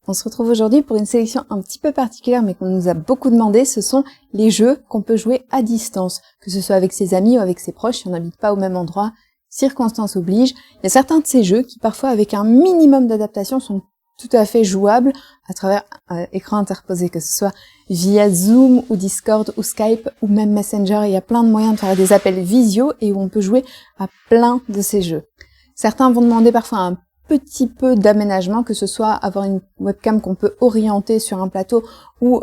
On se retrouve aujourd'hui pour une sélection un petit peu particulière mais qu'on nous a beaucoup demandé. Ce sont les jeux qu'on peut jouer à distance, que ce soit avec ses amis ou avec ses proches si on n'habite pas au même endroit. Circonstances obligent. Il y a certains de ces jeux qui parfois avec un minimum d'adaptation sont tout à fait jouables à travers écran interposé, que ce soit via Zoom ou Discord ou Skype ou même Messenger. Il y a plein de moyens de faire des appels visio et où on peut jouer à plein de ces jeux. Certains vont demander parfois un petit peu d'aménagement, que ce soit avoir une webcam qu'on peut orienter sur un plateau ou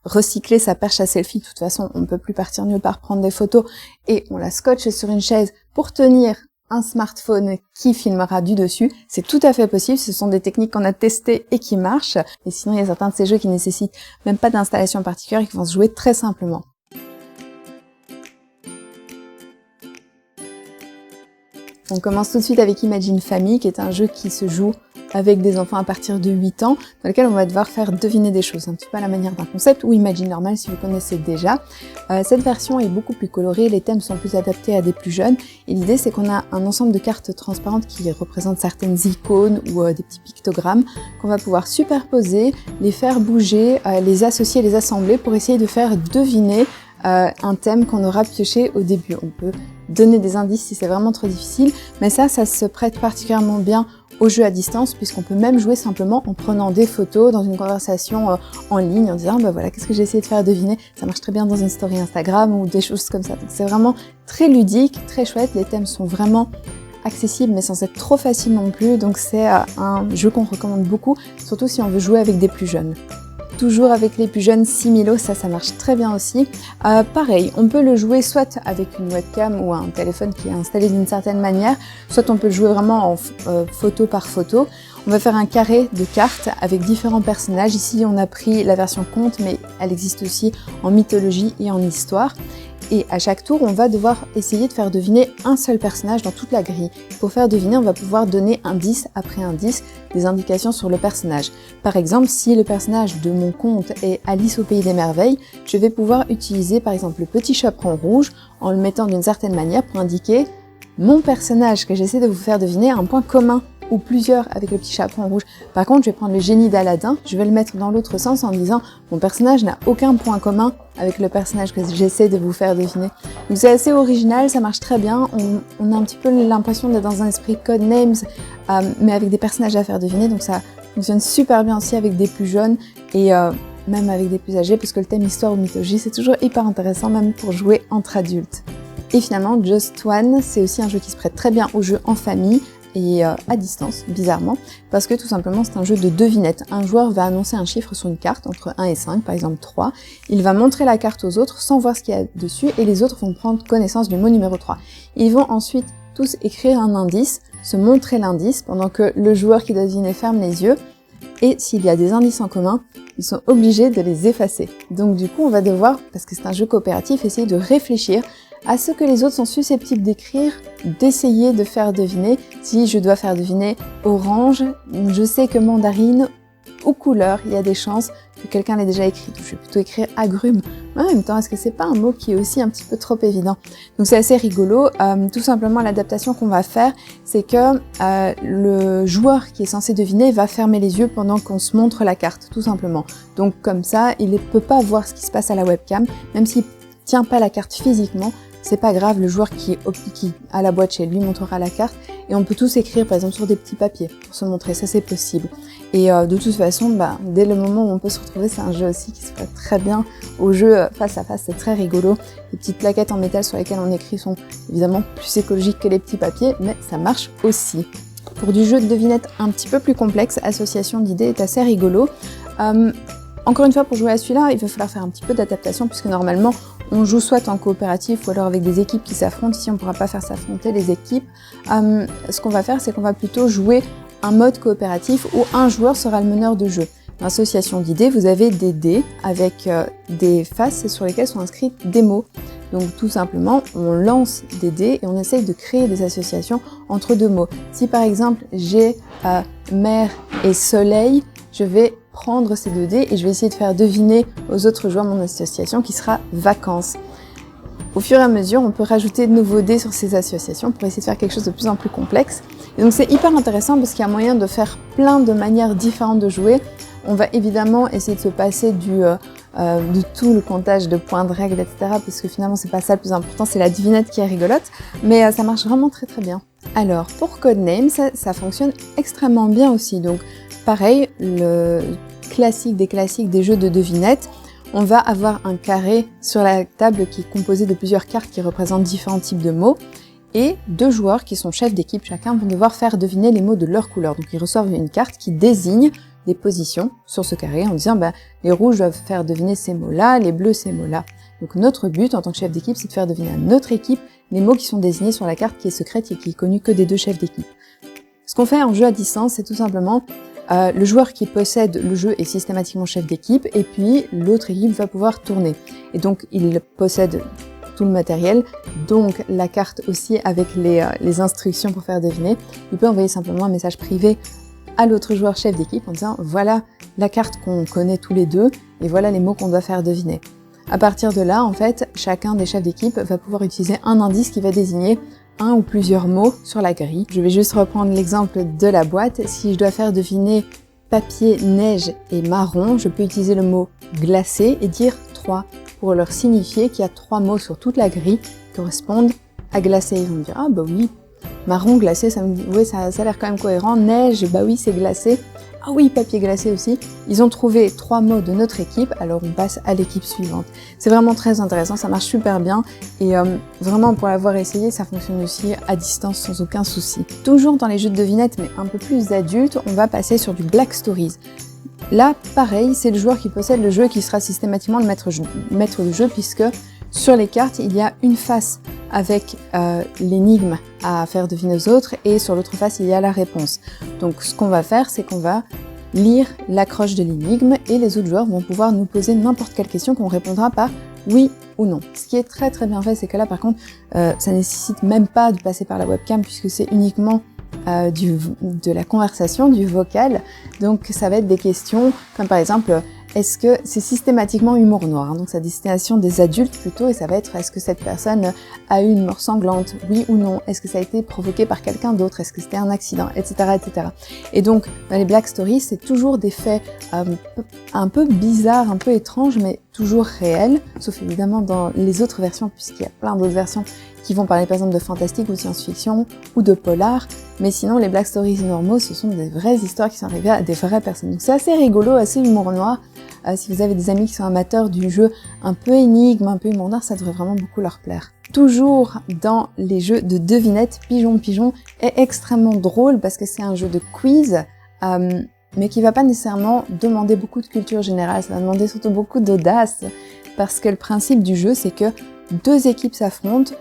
recycler sa perche à selfie. De toute façon, on ne peut plus partir nulle part prendre des photos et on la scotche sur une chaise pour tenir un smartphone qui filmera du dessus. C'est tout à fait possible, ce sont des techniques qu'on a testées et qui marchent. Et sinon, il y a certains de ces jeux qui nécessitent même pas d'installation particulière et qui vont se jouer très simplement. On commence tout de suite avec Imagine Family, qui est un jeu qui se joue avec des enfants à partir de 8 ans, dans lequel on va devoir faire deviner des choses, un petit peu à la manière d'un concept, ou Imagine Normal si vous connaissez déjà. Cette version est beaucoup plus colorée, les thèmes sont plus adaptés à des plus jeunes, et l'idée c'est qu'on a un ensemble de cartes transparentes qui représentent certaines icônes ou des petits pictogrammes qu'on va pouvoir superposer, les faire bouger, les associer, les assembler pour essayer de faire deviner un thème qu'on aura pioché au début. On peut donner des indices si c'est vraiment trop difficile, mais ça se prête particulièrement bien au jeu à distance, puisqu'on peut même jouer simplement en prenant des photos dans une conversation en ligne, en disant bah voilà, qu'est-ce que j'ai essayé de faire deviner. Ça marche très bien dans une story Instagram ou des choses comme ça. Donc c'est vraiment très ludique, très chouette. Les thèmes sont vraiment accessibles mais sans être trop faciles non plus. Donc c'est un jeu qu'on recommande beaucoup, surtout si on veut jouer avec des plus jeunes. Toujours avec les plus jeunes, Similo, ça marche très bien aussi. Pareil, on peut le jouer soit avec une webcam ou un téléphone qui est installé d'une certaine manière, soit on peut le jouer vraiment en photo par photo. On va faire un carré de cartes avec différents personnages. Ici, on a pris la version conte, mais elle existe aussi en mythologie et en histoire. Et à chaque tour, on va devoir essayer de faire deviner un seul personnage dans toute la grille. Pour faire deviner, on va pouvoir donner indice après indice, des indications sur le personnage. Par exemple, si le personnage de mon conte est Alice au pays des merveilles, je vais pouvoir utiliser par exemple le petit chaperon rouge en le mettant d'une certaine manière pour indiquer mon personnage que j'essaie de vous faire deviner a un point commun ou plusieurs avec le petit chaperon rouge. Par contre, je vais prendre le génie d'Aladin, je vais le mettre dans l'autre sens en disant mon personnage n'a aucun point commun avec le personnage que j'essaie de vous faire deviner. Donc c'est assez original, ça marche très bien, on a un petit peu l'impression d'être dans un esprit Codenames, mais avec des personnages à faire deviner, donc ça fonctionne super bien aussi avec des plus jeunes et même avec des plus âgés, parce que le thème histoire ou mythologie, c'est toujours hyper intéressant, même pour jouer entre adultes. Et finalement, Just One, c'est aussi un jeu qui se prête très bien aux jeux en famille, et à distance, bizarrement, parce que tout simplement c'est un jeu de devinette. Un joueur va annoncer un chiffre sur une carte, entre 1 et 5, par exemple 3, il va montrer la carte aux autres sans voir ce qu'il y a dessus, et les autres vont prendre connaissance du mot numéro 3. Ils vont ensuite tous écrire un indice, se montrer l'indice, pendant que le joueur qui doit deviner ferme les yeux, et s'il y a des indices en commun, ils sont obligés de les effacer. Donc du coup on va devoir, parce que c'est un jeu coopératif, essayer de réfléchir à ce que les autres sont susceptibles d'écrire, d'essayer de faire deviner. Si je dois faire deviner orange, je sais que mandarine ou couleur, il y a des chances que quelqu'un l'ait déjà écrit. Je vais plutôt écrire agrumes. En même temps, est-ce que c'est pas un mot qui est aussi un petit peu trop évident? Donc c'est assez rigolo. Tout simplement, l'adaptation qu'on va faire, c'est que le joueur qui est censé deviner va fermer les yeux pendant qu'on se montre la carte, tout simplement. Donc comme ça, il ne peut pas voir ce qui se passe à la webcam, même s'il tient pas la carte physiquement. C'est pas grave, le joueur qui a la boîte chez lui montrera la carte et on peut tous écrire par exemple sur des petits papiers pour se montrer, ça c'est possible. Et de toute façon, dès le moment où on peut se retrouver, c'est un jeu aussi qui se prête très bien au jeu face à face, c'est très rigolo. Les petites plaquettes en métal sur lesquelles on écrit sont évidemment plus écologiques que les petits papiers, mais ça marche aussi. Pour du jeu de devinette un petit peu plus complexe, Association d'idées est assez rigolo. Encore une fois, pour jouer à celui-là, il va falloir faire un petit peu d'adaptation puisque normalement, on joue soit en coopératif ou alors avec des équipes qui s'affrontent. Ici, on ne pourra pas faire s'affronter les équipes. Ce qu'on va faire, c'est qu'on va plutôt jouer un mode coopératif où un joueur sera le meneur de jeu. Dans l'association d'idées, vous avez des dés avec des faces sur lesquelles sont inscrits des mots. Donc tout simplement, on lance des dés et on essaye de créer des associations entre deux mots. Si par exemple, j'ai mer et soleil, je vais prendre ces 2 dés et je vais essayer de faire deviner aux autres joueurs mon association qui sera vacances. Au fur et à mesure, on peut rajouter de nouveaux dés sur ces associations pour essayer de faire quelque chose de plus en plus complexe. Et donc c'est hyper intéressant parce qu'il y a moyen de faire plein de manières différentes de jouer On va évidemment essayer de se passer de tout le comptage de points de règles, etc. Parce que finalement, c'est pas ça le plus important, c'est la devinette qui est rigolote. Mais ça marche vraiment très très bien. Alors, pour Codenames, ça fonctionne extrêmement bien aussi. Donc, pareil, le classique des jeux de devinettes, on va avoir un carré sur la table qui est composé de plusieurs cartes qui représentent différents types de mots. Et 2 joueurs qui sont chefs d'équipe chacun vont devoir faire deviner les mots de leur couleur. Donc ils reçoivent une carte qui désigne des positions sur ce carré en disant les rouges doivent faire deviner ces mots-là, les bleus ces mots-là. Donc notre but en tant que chef d'équipe, c'est de faire deviner à notre équipe les mots qui sont désignés sur la carte qui est secrète et qui est connue que des 2 chefs d'équipe. Ce qu'on fait en jeu à distance, c'est tout simplement le joueur qui possède le jeu est systématiquement chef d'équipe et puis l'autre équipe va pouvoir tourner. Et donc il possède tout le matériel, donc la carte aussi avec les instructions pour faire deviner. Il peut envoyer simplement un message privé à l'autre joueur chef d'équipe en disant voilà la carte qu'on connaît tous les deux et voilà les mots qu'on doit faire deviner. À partir de là, en fait, chacun des chefs d'équipe va pouvoir utiliser un indice qui va désigner un ou plusieurs mots sur la grille. Je vais juste reprendre l'exemple de la boîte. Si je dois faire deviner papier, neige et marron, je peux utiliser le mot glacé et dire 3 pour leur signifier qu'il y a 3 mots sur toute la grille qui correspondent à glacé. Ils vont me dire ah bah oui, marron glacé, ça a l'air quand même cohérent. Neige, bah oui c'est glacé. Ah oui, papier glacé aussi. Ils ont trouvé 3 mots de notre équipe, alors on passe à l'équipe suivante. C'est vraiment très intéressant, ça marche super bien et vraiment pour l'avoir essayé, ça fonctionne aussi à distance sans aucun souci. Toujours dans les jeux de devinettes mais un peu plus adultes, on va passer sur du Black Stories. Là, pareil, c'est le joueur qui possède le jeu qui sera systématiquement le maître du jeu puisque sur les cartes, il y a une face avec l'énigme à faire deviner aux autres et sur l'autre face, il y a la réponse. Donc ce qu'on va faire, c'est qu'on va lire l'accroche de l'énigme et les autres joueurs vont pouvoir nous poser n'importe quelle question qu'on répondra par oui ou non. Ce qui est très très bien fait, c'est que là par contre, ça nécessite même pas de passer par la webcam puisque c'est uniquement de la conversation, du vocal. Donc ça va être des questions comme par exemple est-ce que c'est systématiquement humour noir, donc c'est à destination des adultes plutôt, et ça va être est-ce que cette personne a eu une mort sanglante, oui ou non, est-ce que ça a été provoqué par quelqu'un d'autre, est-ce que c'était un accident, etc., etc. Et donc dans les Black Stories, c'est toujours des faits un peu bizarres, un peu étranges, mais toujours réels, sauf évidemment dans les autres versions, puisqu'il y a plein d'autres versions qui vont parler par exemple de fantastique ou de science-fiction ou de polar, mais sinon les Black Stories normaux, ce sont des vraies histoires qui sont arrivées à des vraies personnes. Donc c'est assez rigolo, assez humour noir. Si vous avez des amis qui sont amateurs du jeu un peu énigme, un peu humour noir, ça devrait vraiment beaucoup leur plaire. Toujours dans les jeux de devinettes, Pigeon Pigeon est extrêmement drôle parce que c'est un jeu de quiz, mais qui va pas nécessairement demander beaucoup de culture générale, ça va demander surtout beaucoup d'audace, parce que le principe du jeu, c'est que 2 équipes s'affrontent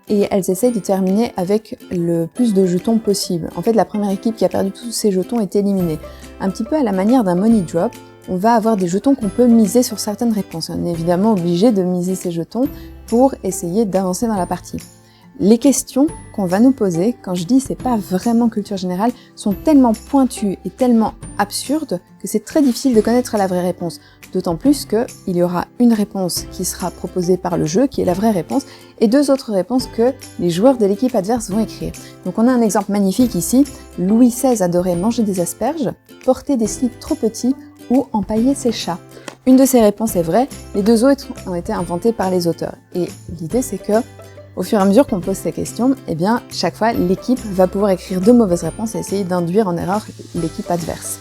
et elles essayent de terminer avec le plus de jetons possible. En fait, la première équipe qui a perdu tous ses jetons est éliminée. Un petit peu à la manière d'un money drop, on va avoir des jetons qu'on peut miser sur certaines réponses. On est évidemment obligé de miser ces jetons pour essayer d'avancer dans la partie. Les questions qu'on va nous poser, quand je dis c'est pas vraiment culture générale, sont tellement pointues et tellement absurdes que c'est très difficile de connaître la vraie réponse. D'autant plus qu'il y aura une réponse qui sera proposée par le jeu, qui est la vraie réponse, et 2 autres réponses que les joueurs de l'équipe adverse vont écrire. Donc on a un exemple magnifique ici. Louis XVI adorait manger des asperges, porter des slips trop petits ou empailler ses chats. Une de ces réponses est vraie, les 2 autres ont été inventées par les auteurs. Et l'idée c'est que au fur et à mesure qu'on pose ces questions, eh bien, chaque fois, l'équipe va pouvoir écrire 2 mauvaises réponses et essayer d'induire en erreur l'équipe adverse.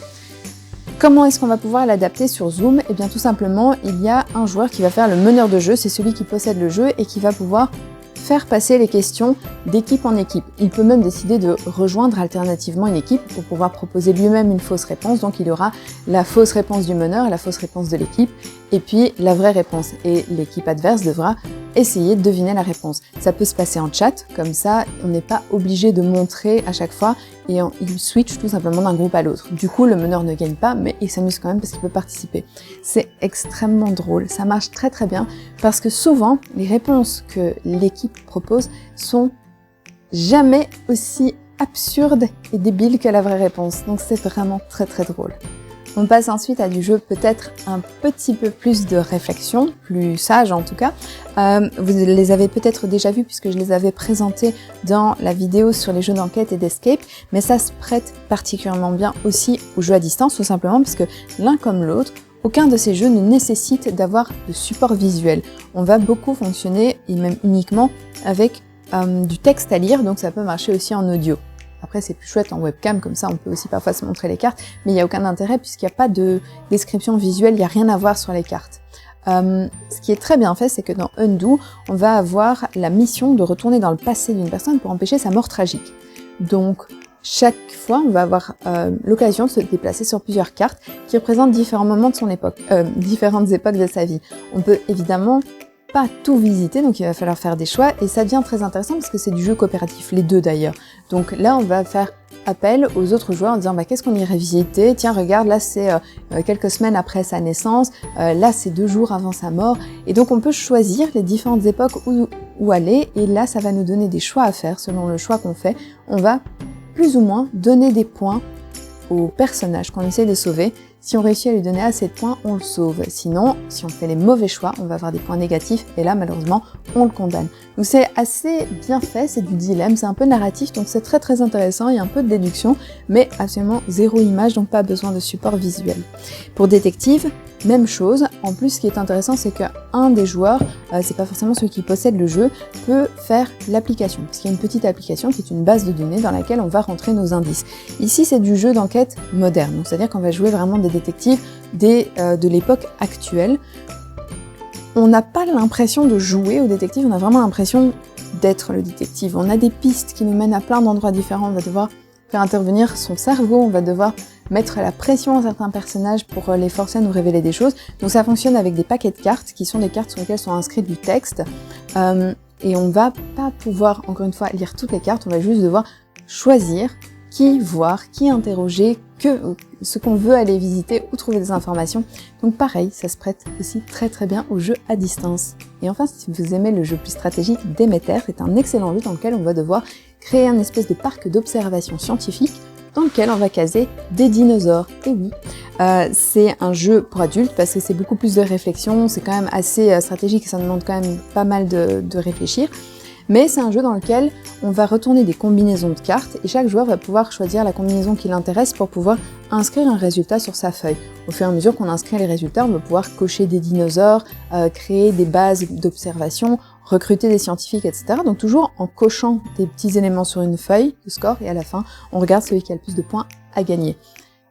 Comment est-ce qu'on va pouvoir l'adapter sur Zoom? Eh bien, tout simplement, il y a un joueur qui va faire le meneur de jeu, c'est celui qui possède le jeu et qui va pouvoir faire passer les questions d'équipe en équipe. Il peut même décider de rejoindre alternativement une équipe pour pouvoir proposer lui-même une fausse réponse. Donc il y aura la fausse réponse du meneur, la fausse réponse de l'équipe, et puis la vraie réponse. Et l'équipe adverse devra essayer de deviner la réponse. Ça peut se passer en chat, comme ça on n'est pas obligé de montrer à chaque fois et il switch tout simplement d'un groupe à l'autre. Du coup le meneur ne gagne pas, mais il s'amuse quand même parce qu'il peut participer. C'est extrêmement drôle, ça marche très très bien parce que souvent les réponses que l'équipe propose sont jamais aussi absurdes et débiles que la vraie réponse. Donc c'est vraiment très très drôle. On passe ensuite à du jeu peut-être un petit peu plus de réflexion, plus sage en tout cas. Vous les avez peut-être déjà vus puisque je les avais présentés dans la vidéo sur les jeux d'enquête et d'escape, mais ça se prête particulièrement bien aussi aux jeux à distance, tout simplement parce que l'un comme l'autre, aucun de ces jeux ne nécessite d'avoir de support visuel. On va beaucoup fonctionner, et même uniquement, avec du texte à lire, donc ça peut marcher aussi en audio. Après, c'est plus chouette en webcam, comme ça on peut aussi parfois se montrer les cartes, mais il n'y a aucun intérêt puisqu'il n'y a pas de description visuelle, il n'y a rien à voir sur les cartes. Ce qui est très bien fait, c'est que dans Undo, on va avoir la mission de retourner dans le passé d'une personne pour empêcher sa mort tragique. Donc, chaque fois, on va avoir l'occasion de se déplacer sur plusieurs cartes qui représentent différents moments de son époque, différentes époques de sa vie. On peut évidemment pas tout visiter, donc il va falloir faire des choix, et ça devient très intéressant parce que c'est du jeu coopératif, les deux d'ailleurs. Donc là, on va faire appel aux autres joueurs en disant qu'est-ce qu'on irait visiter, tiens regarde là c'est quelques semaines après sa naissance, là c'est 2 jours avant sa mort, et donc on peut choisir les différentes époques où aller, et là ça va nous donner des choix à faire. Selon le choix qu'on fait, on va plus ou moins donner des points au personnage qu'on essaie de sauver. Si on réussit à lui donner assez de points, on le sauve. Sinon, si on fait les mauvais choix, on va avoir des points négatifs et là, malheureusement, on le condamne. Donc c'est assez bien fait, c'est du dilemme, c'est un peu narratif, donc c'est très très intéressant, il y a un peu de déduction, mais absolument zéro image, donc pas besoin de support visuel. Pour détective, même chose. En plus, ce qui est intéressant, c'est qu'un des joueurs, c'est pas forcément celui qui possède le jeu, peut faire l'application. Parce qu'il y a une petite application qui est une base de données dans laquelle on va rentrer nos indices. Ici, c'est du jeu d'enquête moderne. Donc, c'est-à-dire qu'on va jouer vraiment des détectives de l'époque actuelle. On n'a pas l'impression de jouer au détective, on a vraiment l'impression d'être le détective. On a des pistes qui nous mènent à plein d'endroits différents. On va devoir faire intervenir son cerveau, on va devoir mettre la pression à certains personnages pour les forcer à nous révéler des choses. Donc ça fonctionne avec des paquets de cartes, qui sont des cartes sur lesquelles sont inscrits du texte. Et on va pas pouvoir, encore une fois, lire toutes les cartes, on va juste devoir choisir qui voir, qui interroger, ce qu'on veut aller visiter ou trouver des informations. Donc pareil, ça se prête aussi très très bien au jeu à distance. Et enfin, si vous aimez le jeu plus stratégique, Déméter est un excellent jeu dans lequel on va devoir créer un espèce de parc d'observation scientifique dans lequel on va caser des dinosaures. Et oui, c'est un jeu pour adultes parce que c'est beaucoup plus de réflexion, c'est quand même assez stratégique et ça demande quand même pas mal de réfléchir. Mais c'est un jeu dans lequel on va retourner des combinaisons de cartes et chaque joueur va pouvoir choisir la combinaison qui l'intéresse pour pouvoir inscrire un résultat sur sa feuille. Au fur et à mesure qu'on inscrit les résultats, on va pouvoir cocher des dinosaures, créer des bases d'observation, recruter des scientifiques, etc. Donc toujours en cochant des petits éléments sur une feuille de score et à la fin, on regarde celui qui a le plus de points à gagner.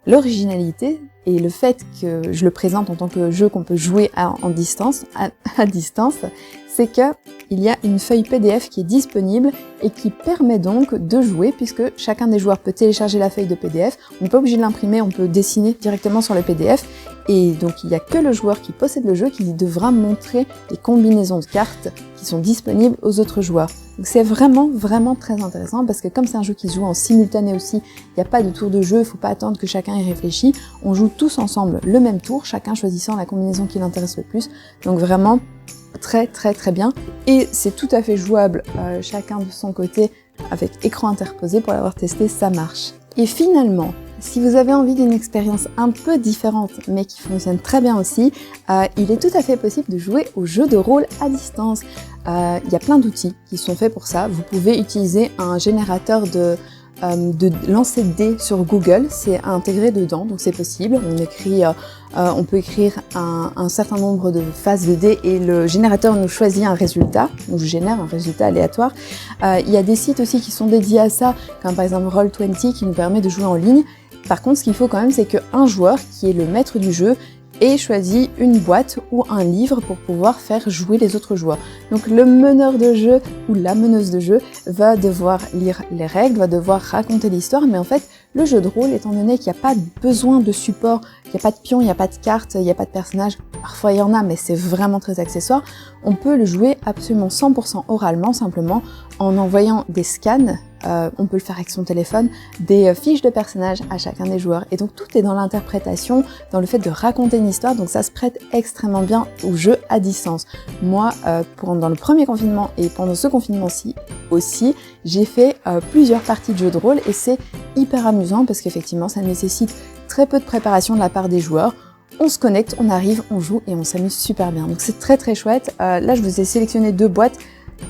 L'originalité et le fait que je le présente en tant que jeu qu'on peut jouer à distance, c'est que il y a une feuille PDF qui est disponible et qui permet donc de jouer puisque chacun des joueurs peut télécharger la feuille de PDF. On n'est pas obligé de l'imprimer, on peut dessiner directement sur le PDF et donc il n'y a que le joueur qui possède le jeu qui devra montrer les combinaisons de cartes qui sont disponibles aux autres joueurs. Donc c'est vraiment très intéressant parce que comme c'est un jeu qui se joue en simultané aussi, il n'y a pas de tour de jeu, il ne faut pas attendre que chacun y réfléchisse, on joue tous ensemble le même tour, chacun choisissant la combinaison qui l'intéresse le plus. Donc vraiment très bien et c'est tout à fait jouable chacun de son côté avec écran interposé. Pour l'avoir testé, ça marche. Et finalement, si vous avez envie d'une expérience un peu différente mais qui fonctionne très bien aussi, il est tout à fait possible de jouer aux jeux de rôle à distance. Il y a plein d'outils qui sont faits pour ça. Vous pouvez utiliser un générateur de lancer de dés sur Google, c'est intégré dedans, donc c'est possible. On peut écrire un certain nombre de phases de dés et le générateur nous choisit un résultat, nous génère un résultat aléatoire. Il y a des sites aussi qui sont dédiés à ça, comme par exemple Roll20 qui nous permet de jouer en ligne. Par contre, ce qu'il faut quand même, c'est qu'un joueur qui est le maître du jeu ait choisi une boîte ou un livre pour pouvoir faire jouer les autres joueurs. Donc le meneur de jeu ou la meneuse de jeu va devoir lire les règles, va devoir raconter l'histoire, mais en fait, le jeu de rôle, étant donné qu'il n'y a pas besoin de support, il n'y a pas de pion, il n'y a pas de carte, il n'y a pas de personnage, parfois il y en a, mais c'est vraiment très accessoire, on peut le jouer absolument 100% oralement, simplement en envoyant des scans, on peut le faire avec son téléphone, des fiches de personnages à chacun des joueurs. Et donc tout est dans l'interprétation, dans le fait de raconter une histoire, donc ça se prête extrêmement bien au jeu à distance. Moi, dans le premier confinement et pendant ce confinement-ci aussi, j'ai fait plusieurs parties de jeux de rôle et c'est hyper amusant parce qu'effectivement ça nécessite très peu de préparation de la part des joueurs. On se connecte, on arrive, on joue et on s'amuse super bien. Donc c'est très très chouette. Là je vous ai sélectionné 2 boîtes.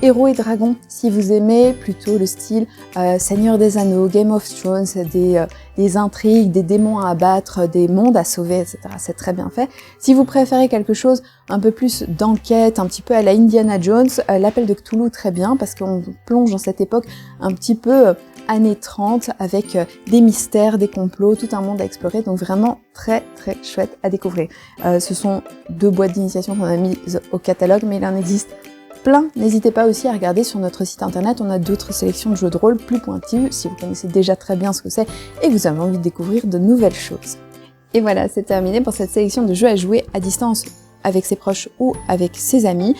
Héros et Dragons, si vous aimez plutôt le style Seigneur des Anneaux, Game of Thrones, des intrigues, des démons à abattre, des mondes à sauver, etc. C'est très bien fait. Si vous préférez quelque chose un peu plus d'enquête, un petit peu à la Indiana Jones, l'Appel de Cthulhu, très bien, parce qu'on plonge dans cette époque un petit peu années 30, avec des mystères, des complots, tout un monde à explorer, donc vraiment très très chouette à découvrir. Ce sont 2 boîtes d'initiation qu'on a mises au catalogue, mais il en existe plein. N'hésitez pas aussi à regarder sur notre site internet, on a d'autres sélections de jeux de rôle plus pointues, si vous connaissez déjà très bien ce que c'est et que vous avez envie de découvrir de nouvelles choses. Et voilà, c'est terminé pour cette sélection de jeux à jouer à distance avec ses proches ou avec ses amis.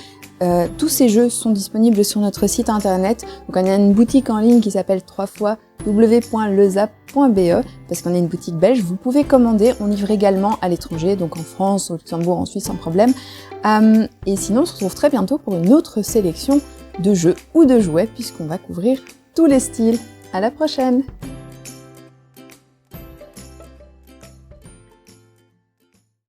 Tous ces jeux sont disponibles sur notre site internet, donc on a une boutique en ligne qui s'appelle 3x w.lezap.be, parce qu'on est une boutique belge, vous pouvez commander, on livre également à l'étranger, donc en France, au Luxembourg, en Suisse, sans problème. Et sinon, on se retrouve très bientôt pour une autre sélection de jeux ou de jouets, puisqu'on va couvrir tous les styles. À la prochaine!